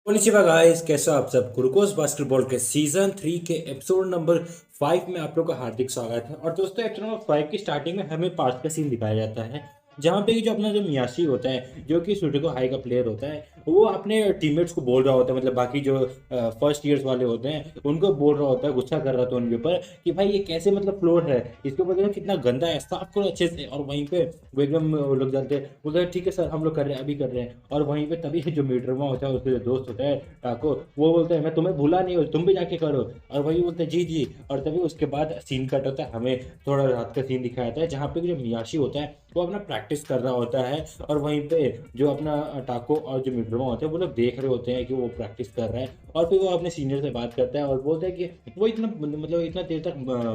Konnichiwa guys, कैसे हो आप सब। कुरुकोस बास्केटबॉल के सीजन 3 के एपिसोड नंबर 5 में आप लोग का हार्दिक स्वागत है। और दोस्तों, एपिसोड नंबर 5 की स्टार्टिंग में हमें पार्थ का सीन दिखाया जाता है, जहाँ पे कि जो अपना जो मियाशी होता है, जो कि सुटोको हाई का प्लेयर होता है, वो अपने टीममेट्स को बोल रहा होता है, मतलब बाकी जो फर्स्ट ईयर्स वाले होते हैं उनको बोल रहा होता है, गुस्सा कर रहा था उनके ऊपर कि भाई ये कैसे मतलब फ्लोर है, इसके ऊपर देखो कितना गंदा है, साफ करो अच्छे से। और वहीं पे वो एकदम वो लोग जानते हैं, बोलते हैं ठीक है सर, हम लोग कर रहे हैं, अभी कर रहे हैं। और वहीं पे तभी जो मीटरमा होता है, उसके जो दोस्त होता है टाको, वो बोलते हैं मैं तुम्हें भूला नहीं हूँ, तुम भी जाके करो। और वही बोलते हैं जी जी। और तभी उसके बाद सीन कट होता है, हमें थोड़ा रात का सीन दिखाया जाता है, जहाँ पे जो मियाशी होता है वो अपना प्रैक्टिस कर रहा होता है। और वहीं पे जो अपना टाको और जो मिड्रोमा होते हैं वो लोग देख रहे होते हैं कि वो प्रैक्टिस कर रहा है। और फिर वो अपने सीनियर से बात करता है और बोलता है कि वो इतना मतलब इतना देर तक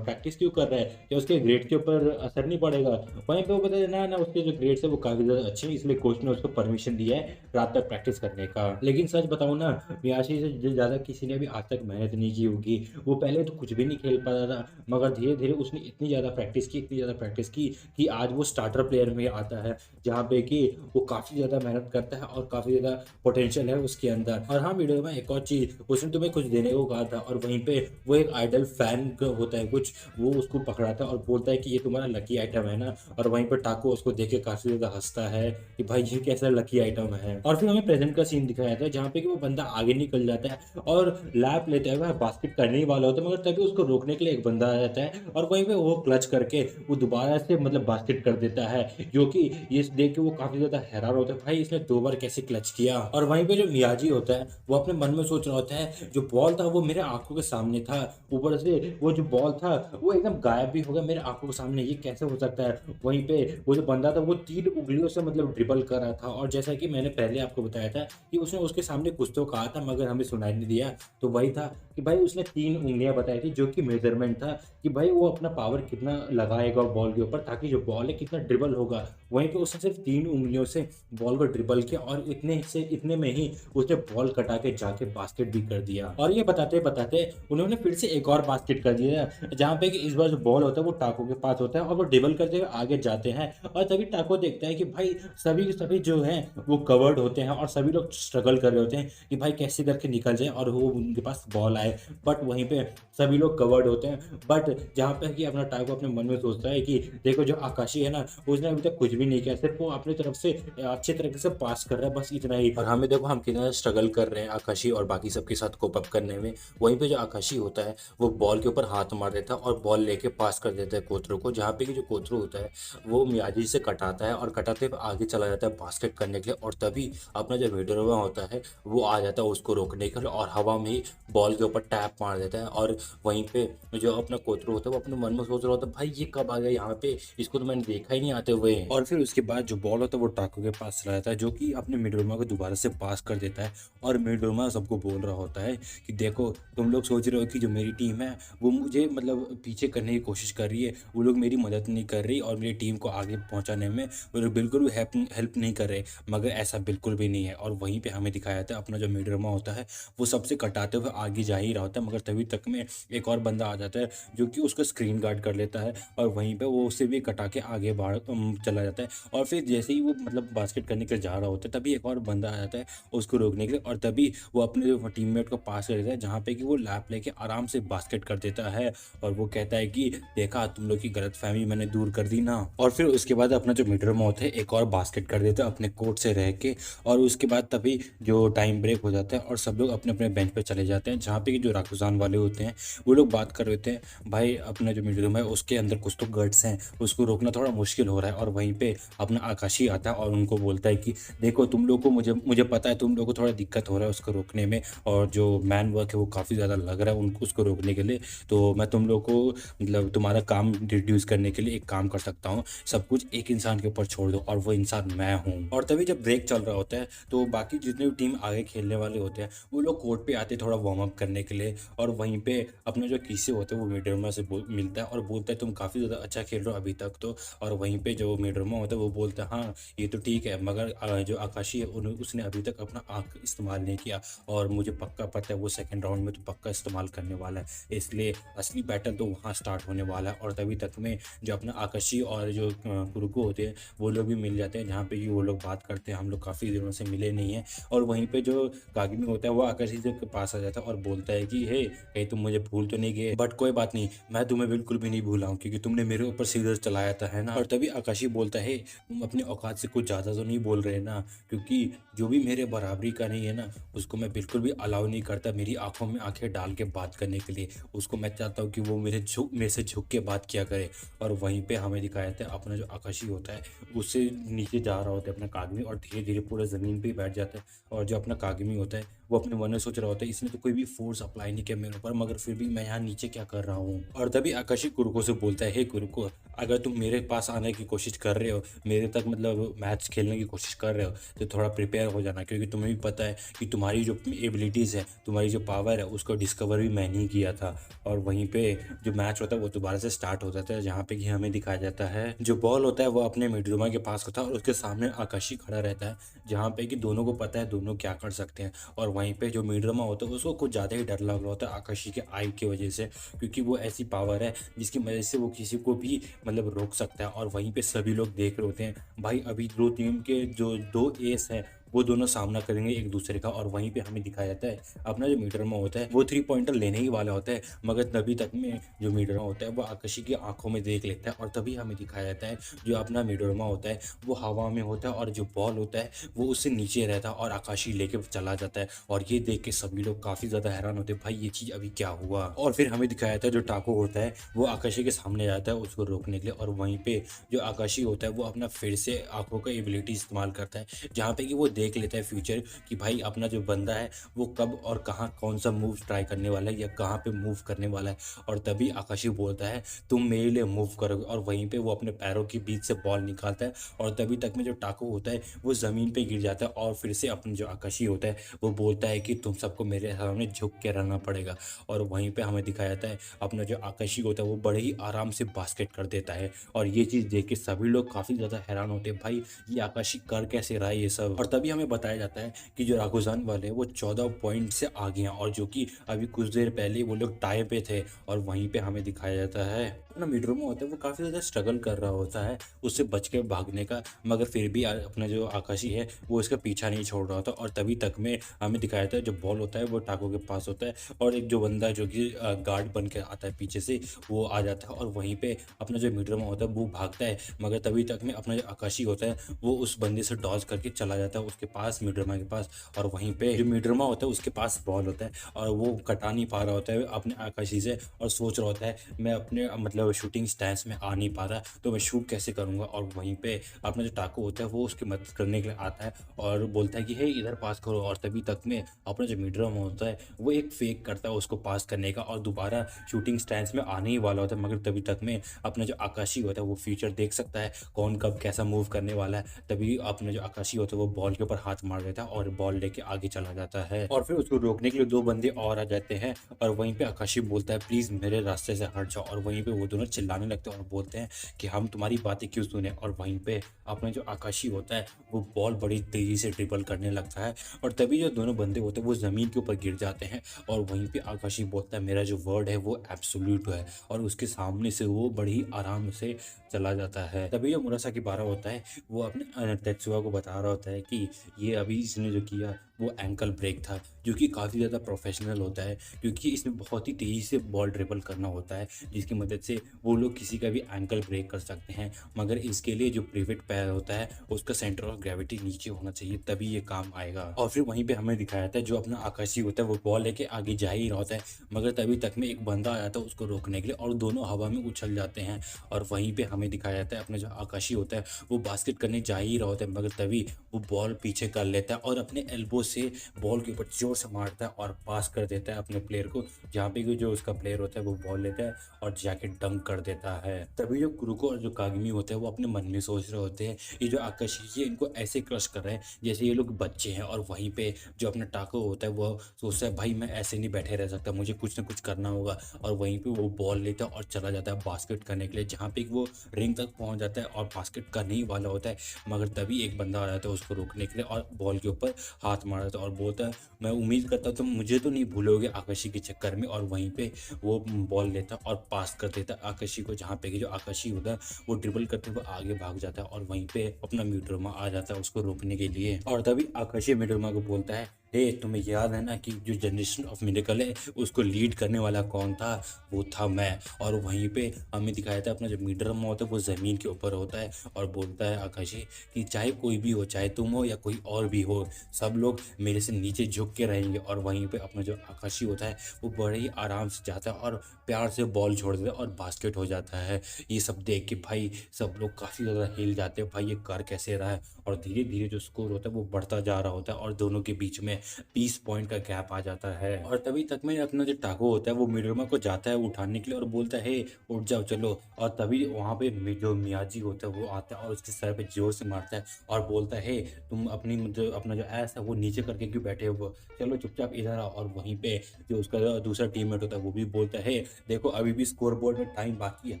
प्रैक्टिस क्यों कर रहा है, कि उसके ग्रेड के ऊपर असर नहीं पड़ेगा। वहीं पे वो कहता है ना ना, उसके जो ग्रेड्स है वो काफ़ी ज़्यादा अच्छे हैं, इसलिए कोच ने उसको परमिशन दिया है रात तक प्रैक्टिस करने का। लेकिन सच बताऊँ ना, मियाशी से ज़्यादा किसी ने भी आज तक मेहनत नहीं की होगी। वो पहले तो कुछ भी नहीं खेल पाता था, मगर धीरे धीरे उसने इतनी ज़्यादा प्रैक्टिस की, इतनी ज़्यादा प्रैक्टिस की कि आज वो स्टार्टर प्लेयर में आता है, जहाँ पे कि वो काफ़ी ज़्यादा मेहनत करता है और काफ़ी ज़्यादा पोटेंशियल है उसके अंदर। और हाँ, वीडियो में एक और चीज़, उसने तुम्हें कुछ देने को कहा था, और वहीं पे वो एक आइडल फैन होता है कुछ, वो उसको पकड़ाता है और बोलता है कि ये तुम्हारा लकी आइटम है ना। और वहीं पर टाको उसको देख के काफ़ी ज़्यादा हंसता है कि भाई ये कैसा लकी आइटम है। और फिर हमें प्रेजेंट का सीन दिखाया जाता है, जहाँ पे कि वो बंदा आगे निकल जाता है और लैप लेते हुए बास्केट करने ही वाला होता है, मगर तभी उसको रोकने के लिए एक बंदा आ जाता है, और वहीं पे वो क्लच करके वो दोबारा से मतलब बास्केट कर देता है, जो कि ये देख के वो काफ़ी ज़्यादा हैरान होता है, भाई इसने 2 बार कैसे क्लच किया। और वहीं पे जो मियाजी होता है वो अपने मन में सोच रहा होता है, जो बॉल था वो मेरे आंखों के सामने था, ऊपर से वो जो बॉल था वो एकदम गायब भी हो गया मेरे आंखों के सामने, ये कैसे हो सकता है। वहीं पे वो जो बंदा था वो 3 उंगलियों से मतलब ड्रिबल कर रहा था, और जैसा कि मैंने पहले आपको बताया था कि उसने उसके सामने कुछ तो कहा था मगर हमें सुनाई नहीं दिया। तो वही था कि भाई उसने 3 उंगलियां बताई थी, जो कि मेजरमेंट था कि भाई वो अपना पावर कितना लगाएगा बॉल के ऊपर, ताकि जो बॉल है कितना ड्रिबल होगा। वहीं पे उसने सिर्फ 3 उंगलियों से बॉल को ड्रिबल किया, और इतने में ही उसने बॉल कटा के जाके बास्केट भी कर दिया। और ये बताते बताते उन्होंने फिर से एक और बास्केट कर दिया, जहाँ पे कि इस बार जो बॉल होता है वो टाको के पास होता है, और वो ड्रिबल करते हुए आगे जाते हैं। और तभी टाको देखता है कि भाई सभी के सभी जो हैं वो कवर्ड होते हैं, और सभी लोग स्ट्रगल कर रहे होते हैं कि भाई कैसे करके निकल जाए और वो उनके पास बॉल आए। बट वहीं पे सभी लोग कवर्ड होते हैं, बट जहाँ पे कि अपना टाको अपने मन में सोचता है कि देखो जो आकाशी है ना, उसने अभी तक कुछ भी नहीं किया, सिर्फ वो अपनी तरफ से अच्छे तरीके से पास कर रहा है, बस इतना ही। और हमें देखो हम कितना स्ट्रगल कर रहे हैं आकाशी और बाकी सबके साथ कोप अप करने में। वहीं पे जो आकाशी होता है वो बॉल के ऊपर हाथ मार देता है और बॉल लेके पास कर देता है कोतरो को, जहाँ पे कि जो कोतरो होता है वो मियाजी से कटाता है, और कटाते हुए आगे चला जाता है बास्केट करने के लिए। और तभी अपना जो वेडरोवा होता है वो आ जाता है उसको रोकने के लिए, और हवा में ही बॉल के ऊपर टैप मार देता है। और वहीं पे जो अपना कोतरो होता है वो अपने मन में सोच रहा होता है, भाई ये कब आ गया यहाँ पे, इसको तो मैंने देखा ही नहीं आते हुए। और फिर उसके बाद जो बॉल होता है वो टाको के पास चला जाता है, जो कि अपने मिडोरमा को दोबारा से पास कर देता है। और मिडोरमा सबको बोल रहा होता है कि देखो, तुम लोग सोच रहे हो कि जो मेरी टीम है वो मुझे मतलब पीछे करने की कोशिश कर रही है, वो लोग मेरी मदद नहीं कर रही, और मेरी टीम को आगे पहुंचाने में वो लोग बिल्कुल भी हेल्प नहीं कर रहे, मगर ऐसा बिल्कुल भी नहीं है। और वहीं पे हमें दिखाया जाता है अपना जो मिडोरमा होता है वो सबसे कटाते हुए आगे जा ही रहा होता है, मगर तभी तक में एक और बंदा आ जाता है जो कि उसको स्क्रीन गार्ड कर लेता है, और वहीं पे वो उसे भी कटा के आगे बाहर चला जाता है। और फिर जैसे ही वो मतलब बास्केट करने के जा रहा होता है, तभी एक और बंदा आ जाता है उसको रोकने के लिए, और तभी वो अपने जो टीममेट को पास कर देता है, जहाँ पे कि वो लैप लेके आराम से बास्केट कर देता है। और वो कहता है कि देखा, तुम लोग की गलतफहमी मैंने दूर कर दी ना। और फिर उसके बाद अपना जो मिडर माउथ है एक और बास्केट कर देता है अपने कोर्ट से रह के। और उसके बाद तभी जो टाइम ब्रेक हो जाता है और सब लोग अपने अपने बेंच पे चले जाते हैं, जहाँ पे कि जो राकुजान वाले होते हैं वो लोग बात कर रहे होते हैं, भाई अपना जो मिडरूम है उसके अंदर कुछ तो गट्स हैं, उसको रोकना थोड़ा मुश्किल हो रहा है। और वहीं पे अपना आकाशी आता है और उनको बोलता है कि देखो, तुम लोग को मुझे मुझे पता है तुम लोग को थोड़ा दिक्कत हो रहा है उसको रोकने में, और जो मैन वर्क है वो काफ़ी ज़्यादा लग रहा है उनको उसको रोकने के लिए, तो मैं तुम लोग को मतलब तुम्हारा काम रिड्यूस करने के लिए एक काम कर सकता हूँ, सब कुछ एक इंसान के ऊपर छोड़ दो, और वो इंसान मैं हूँ। और तभी जब ब्रेक चल रहा होता है तो बाकी जितने भी टीम आगे खेलने वाले होते हैं वो लोग कोर्ट पे आते हैं थोड़ा वार्म अप करने के लिए। और वहीं पे अपने जो किस्से होते हैं वो मिडरमा से मिलता है और बोलता है तुम काफ़ी ज़्यादा अच्छा खेल रहे हो अभी तक तो। और वहीं पे जो मिडरमा मीडरमा होता है वो बोलता है हाँ ये तो ठीक है, मगर जो आकाशी है उसने अभी तक अपना आँख इस्तेमाल नहीं किया और मुझे पक्का पता है वो सेकंड राउंड में तो पक्का इस्तेमाल करने वाला है, इसलिए असली बैटल तो वहाँ स्टार्ट होने वाला है। और तभी तक में जो अपना आकाशी और जो कुरुको होते हैं वो लोग भी मिल जाते हैं, जहाँ पे कि वो लोग बात करते हैं हम लोग काफ़ी दिनों से मिले नहीं हैं। और वहीं पे जो कागिमी होता है वो आकाशी के पास आ जाता है और बोलता है कि हे कहीं तुम मुझे भूल तो नहीं गए, बट कोई बात नहीं, मैं तुम्हें बिल्कुल भी नहीं भूला हूँ क्योंकि तुमने मेरे ऊपर सीजर चलाया था, है ना। और तभी आकाशी बोलता है तुम अपनी औकात से कुछ ज़्यादा तो नहीं बोल रहे ना, क्योंकि जो भी मेरे बराबरी का नहीं है ना उसको मैं बिल्कुल भी अलाउ नहीं करता मेरी आंखों में आंखें डाल के बात करने के लिए, उसको मैं चाहता हूँ कि वो मेरे से झुक के बात किया करे। और वहीं पे हमें दिखाया जाता है अपना जो आकाशी होता है उससे नीचे जा रहा होता है अपना कागमी और धीरे धीरे पूरा ज़मीन पे ही बैठ जाता है। और जो अपना कागमी होता है वो अपने मन में सोच रहा होता है इसने तो कोई भी फोर्स अप्लाई नहीं किया मेरे ऊपर, मगर फिर भी मैं यहाँ नीचे क्या कर रहा हूँ। और तभी आकाशी कुरुको से बोलता है हे कुरुको, अगर तुम मेरे पास आने की कोशिश कर रहे हो, मेरे तक मतलब मैच खेलने की कोशिश कर रहे हो, तो थोड़ा प्रिपेयर हो जाना, क्योंकि तुम्हें भी पता है कि तुम्हारी जो एबिलिटीज़ है, तुम्हारी जो पावर है उसको डिस्कवर भी मैंने ही किया था। और वहीं पे जो मैच होता है वो दोबारा से स्टार्ट हो जाता है, जहाँ पे कि हमें दिखाया जाता है जो बॉल होता है वो अपने मिडरुमा के पास होता है और उसके सामने आकाशी खड़ा रहता है, जहाँ पे कि दोनों को पता है दोनों क्या कर सकते हैं। और वहीं पे जो मिडरुमा होता है उसको कुछ ज़्यादा ही डर लग रहा होता है आकाशी के आई की वजह से, क्योंकि वो ऐसी पावर है जिसकी वजह से वो किसी को भी मतलब रोक सकता है। और वहीं पे सभी लोग देख रहे होते हैं भाई अभी दो टीम के जो दो एस हैं वो दोनों सामना करेंगे एक दूसरे का। और वहीं पे हमें दिखाया जाता है अपना जो मीडरमा होता है वो 3 पॉइंटर लेने ही वाला होता है, मगर तभी तक में जो मीडरमा होता है वो आकाशी की आंखों में देख लेता है। और तभी हमें दिखाया जाता है जो अपना मीडरमा होता है वो हवा में होता है और जो बॉल होता है वो उससे नीचे रहता है और आकाशी लेके चला जाता है। और ये देख के सभी लोग काफ़ी ज़्यादा हैरान होते हैं भाई ये चीज़ अभी क्या हुआ। और फिर हमें दिखाया जाता है जो टाको होता है वो आकाशी के सामने जाता है उसको रोकने के लिए। और वहीं पे जो आकाशी होता है वो अपना फिर से आंखों का एबिलिटी इस्तेमाल करता है, जहाँ पे कि वो देख लेता है फ्यूचर कि भाई अपना जो बंदा है वो कब और कहाँ कौन सा मूव ट्राई करने वाला है या कहाँ पे मूव करने वाला है। और तभी आकाशी बोलता है तुम मेरे लिए मूव करोगे। और वहीं पे वो अपने पैरों के बीच से बॉल निकालता है और तभी तक में जो टाको होता है वो ज़मीन पे गिर जाता है। और फिर से अपना जो आकाशी होता है वो बोलता है कि तुम सबको मेरे सामने झुक के रहना पड़ेगा। और वहीं पे हमें दिखाया जाता है अपना जो आकाशी होता है वो बड़े ही आराम से बास्केट कर देता है। और ये चीज़ देख के सभी लोग काफ़ी ज़्यादा हैरान होते हैं भाई ये आकाशी कर कैसे रहा है ये सब। और तभी हमें बताया जाता है कि जो राघुजान वाले हैं वो 14 पॉइंट से आगे हैं और जो कि अभी कुछ देर पहले वो लोग टाई पे थे। और वहीं पे हमें दिखाया जाता है अपना मिडरुमा होता है वो काफ़ी ज़्यादा स्ट्रगल कर रहा होता है उससे बच के भागने का, मगर फिर भी अपना जो आकाशी है वो इसका पीछा नहीं छोड़ रहा होता। और तभी तक में हमें दिखाया जाता है जो बॉल होता है वो टाको के पास होता है और एक जो बंदा जो कि गार्ड बन के आता है पीछे से वो आ जाता है। और वहीं पे अपना जो मिडरुमा होता है वो भागता है, मगर तभी तक में अपना जो आकाशी होता है वो उस बंदे से डॉज करके चला जाता है उसके पास मिडरुमा के पास। और वहीं पे जो मिडरुमा होता है उसके पास बॉल होता है और वो कटा नहीं पा रहा होता है अपने आकाशी से और सोच रहा होता है मैं अपने मतलब शूटिंग स्टैंस में आ नहीं पा रहा तो मैं शूट कैसे करूँगा। और वहीं पे अपना जो टाको होता है वो उसकी मदद करने के लिए आता है और बोलता है कि हे इधर पास करो। और तभी तक में अपना जो मिडरुमा होता है वो एक फेक करता है उसको पास करने का और दोबारा शूटिंग स्टैंस में आने ही वाला होता है, मगर तभी तक में अपना जो आकाशी होता है वो फ्यूचर देख सकता है कौन कब कैसा मूव करने वाला है। तभी अपना जो आकाशी होता है वो बॉल के ऊपर हाथ मार देता है और बॉल लेके आगे चला जाता है। और फिर उसको रोकने के लिए 2 बंदे और आ जाते हैं और वहीं पे आकाशी बोलता है प्लीज़ मेरे रास्ते से हट जाओ। और वहीं पे वो दोनों चिल्लाने लगते हैं और बोलते हैं कि हम तुम्हारी बातें क्यों सुने। और वहीं पे अपना जो आकाशी होता है वो बॉल बड़ी तेज़ी से ड्रिबल करने लगता है और तभी जो दोनों बंदे होते हैं वो ज़मीन के ऊपर गिर जाते हैं। और वहीं पे आकाशी बोलता है मेरा जो वर्ड है वो एब्सोल्यूट है और उसके सामने से वो बड़ी आराम से चला जाता है। तभी जो मुरासाकी बारह होता है वो अपने तेत्सुया को बता रहा होता है कि ये अभी इसने जो किया वो एंकल ब्रेक था, जो कि काफ़ी ज़्यादा प्रोफेशनल होता है क्योंकि इसमें बहुत ही तेज़ी से बॉल ड्रिबल करना होता है जिसकी मदद से वो लोग किसी का भी एंकल ब्रेक कर सकते हैं। मगर इसके लिए जो प्रिवेट पैर होता है उसका सेंटर ऑफ ग्रेविटी नीचे होना चाहिए तभी ये काम आएगा। और फिर वहीं पे हमें दिखाया जाता है जो अपना आकाशी होता है वो बॉल लेके आगे जा ही रहा होता है, मगर तभी तक में एक बंदा आ जाता है उसको रोकने के लिए और दोनों हवा में उछल जाते हैं। और वहीं पे हमें दिखाया जाता है अपना जो आकाशी होता है वो बास्केट करने जा ही रहा होता है, मगर तभी वो बॉल पीछे कर लेता है और अपने एल्बो से बॉल के ऊपर जोर से मारता है और पास कर देता है अपने प्लेयर को, जहाँ पे कि जो उसका प्लेयर होता है वो बॉल लेता है और जाके डंक कर देता है। तभी जो कुरुको और जो कागमी होते हैं वो अपने मन में सोच रहे होते हैं ये जो आकाशी है इनको ऐसे क्रश कर रहे हैं जैसे ये लोग बच्चे हैं। और वहीं पे जो अपना टाको होता है वो सोचता है भाई मैं ऐसे नहीं बैठे रह सकता, मुझे कुछ ना कुछ करना होगा। और वहीं पे वो बॉल लेता है और चला जाता है बास्केट करने के लिए, जहाँ पे वो रिंग तक पहुंच जाता है और बास्केट करने ही वाला होता है। मगर तभी एक बंदा आ जाता है उसको रोकने के लिए और बॉल के ऊपर हाथ मार देता है और बोलता है मैं उम्मीद करता हूँ तुम मुझे तो नहीं भूलोगे आकाशी के चक्कर में। और वहीं पे वो बॉल लेता और पास कर देता आकाशी को, जहाँ पे कि जो आकाशी होता है वो ड्रिबल करते हुए आगे भाग जाता है और वहीं पे अपना मिडोरमा आ जाता है उसको रोकने के लिए। और तभी आकाशी मिडोरमा को बोलता है हे तुम्हें याद है ना कि जो जनरेशन ऑफ मिरेकल है उसको लीड करने वाला कौन था, वो था मैं। और वहीं पे हमें दिखाया था अपना जो मिडोरमा होता है वो ज़मीन के ऊपर होता है और बोलता है आकाशी कि चाहे कोई भी हो, चाहे तुम हो या कोई और भी हो, सब लोग मेरे से नीचे झुक के रहेंगे। और वहीं पे अपना जो आकाशी होता है वो बड़े ही आराम से जाता है और प्यार से बॉल छोड़ देता है और बास्केट हो जाता है। ये सब देख के भाई सब लोग काफ़ी ज़्यादा हिल जाते हैं, भाई ये कर कैसे रहा है। और धीरे धीरे जो स्कोर होता है वो बढ़ता जा रहा होता है और दोनों के बीच में 20 पॉइंट का गैप आ जाता है। और तभी तक में अपना जो टाको होता है वो मिडोरमा को जाता है उठाने के लिए और बोलता है हे उठ जाओ चलो। और तभी वहाँ पे जो मियाजी होता है वो आता है और उसके सर पे जोर से मारता है और बोलता है हे तुम अपनी जो अपना जो ऐस है वो नीचे करके क्यों बैठे हो, चलो चुपचाप इधर आओ। और वहीं पे जो उसका दूसरा टीममेट होता है वो भी बोलता है देखो अभी भी स्कोर बोर्ड में टाइम बाकी है,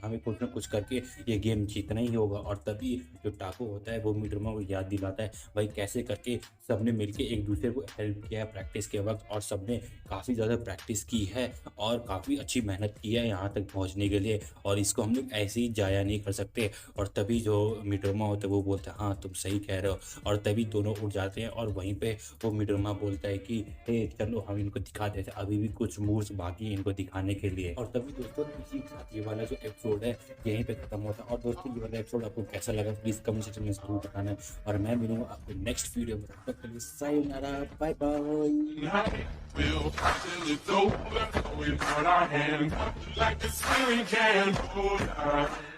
हमें कुछ ना कुछ करके ये गेम जीतना ही होगा। और तभी जो टाको होता है वो मिडोरमा को याद दिलाता है भाई कैसे करके सबने मिलके एक दूसरे को हेल्प किया है प्रैक्टिस के वक्त, और सबने काफ़ी ज़्यादा प्रैक्टिस की है और काफ़ी अच्छी मेहनत की है यहाँ तक पहुँचने के लिए, और इसको हम लोग ऐसे ही जाया नहीं कर सकते। और तभी जो मिडोरमा होता है वो बोलता है हाँ तुम सही कह रहे हो। और तभी दोनों उठ जाते हैं और वहीं पे वो मिडोरमा बोलता है कि हे चलो हम इनको दिखा देते हैं, अभी भी कुछ मूव्स बाकी है इनको दिखाने के लिए। और तभी दोस्तों इसी के साथ ये वाला जो एपिसोड है यहीं पे खत्म होता है। और दोस्तों ये वाला एपिसोड आपको कैसा लगा प्लीज़ कमेंट सेक्शन में जरूर बताना। और मैं मिलूंगा आपको नेक्स्ट वीडियो में, तब तक के लिए सायोनारा, bye bye. We'll till it's over, with our hands like the ceiling can hold us.